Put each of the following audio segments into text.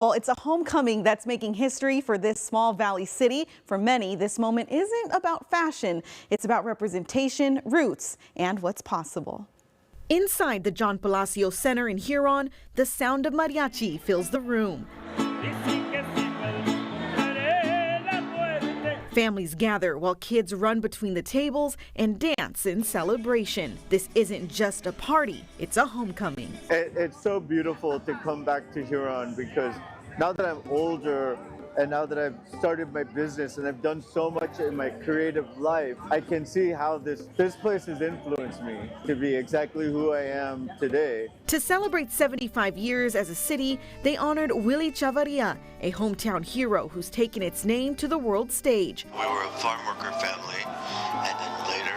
Well, it's a homecoming that's making history for this small valley city. For many, this moment isn't about fashion. It's about representation, roots, and what's possible. Inside the John Palacio Center in Huron, the sound of mariachi fills the room. Families gather while kids run between the tables and dance in celebration. This isn't just a party, it's a homecoming. It's so beautiful to come back to Huron because now that I'm older and now that I've started my business and I've done so much in my creative life, I can see how this place has influenced me to be exactly who I am today. To celebrate 75 years as a city, they honored Willy Chavarria, a hometown hero who's taken its name to the world stage. We were a farm worker family and then later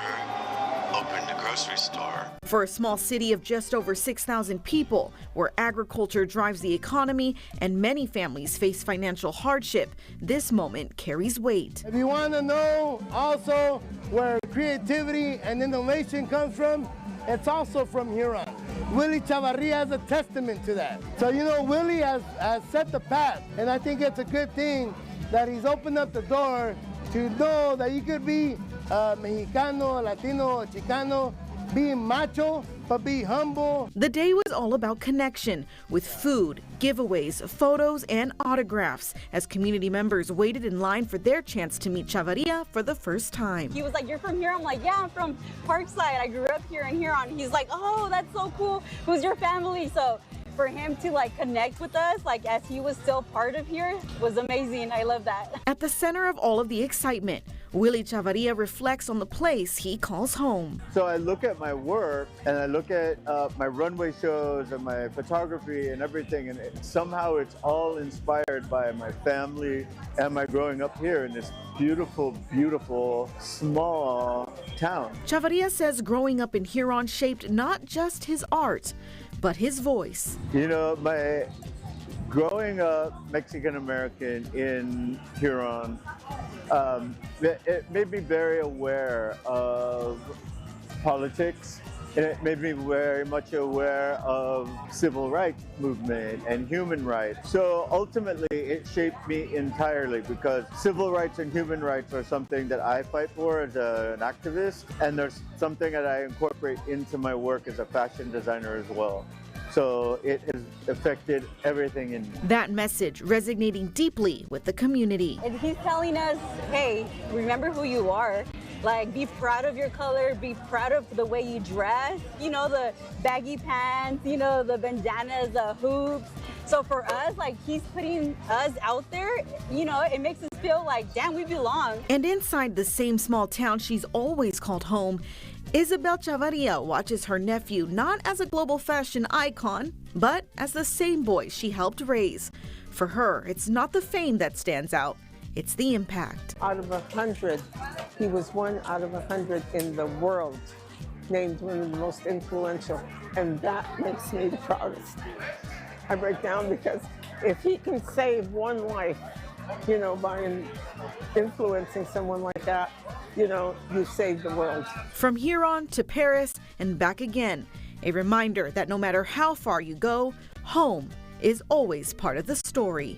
opened a grocery store. For a small city of just over 6,000 people, where agriculture drives the economy and many families face financial hardship, this moment carries weight. If you want to know also where creativity and innovation comes from, it's also from Huron. Willy Chavarria is a testament to that. So, you know, Willy has set the path, and I think it's a good thing that he's opened up the door to know that you could be Mexicano, Latino, Chicano, be macho, but be humble. The day was all about connection, with food, giveaways, photos, and autographs, as community members waited in line for their chance to meet Chavarria for the first time. He was like, "You're from here?" I'm like, "Yeah, I'm from Parkside. I grew up here in Huron." He's like, "Oh, that's so cool. Who's your family?" So for him to connect with us, as he was still part of here, was amazing. I love that. At the center of all of the excitement, Willy Chavarria reflects on the place he calls home. So I look at my work and I look at my runway shows and my photography and everything, and somehow it's all inspired by my family and my growing up here in this beautiful, beautiful, small town. Chavarria says growing up in Huron shaped not just his art, but his voice. You know, growing up Mexican-American in Huron, it made me very aware of politics, and it made me very much aware of civil rights movement and human rights. So ultimately, it shaped me entirely because civil rights and human rights are something that I fight for as an activist, and there's something that I incorporate into my work as a fashion designer as well. So it has affected everything in me. That message resonating deeply with the community. And he's telling us, hey, remember who you are. Be proud of your color, be proud of the way you dress, the baggy pants, the bandanas, the hoops. So for us, he's putting us out there, it makes us feel like, damn, we belong. And inside the same small town she's always called home, Isabel Chavarria watches her nephew not as a global fashion icon, but as the same boy she helped raise. For her, it's not the fame that stands out, it's the impact. Out of 100, he was 1 out of 100 in the world, named one of the most influential, and that makes me the proudest. I break down because if he can save one life, by influencing someone like that, you saved the world. From Huron to Paris and back again, a reminder that no matter how far you go, home is always part of the story.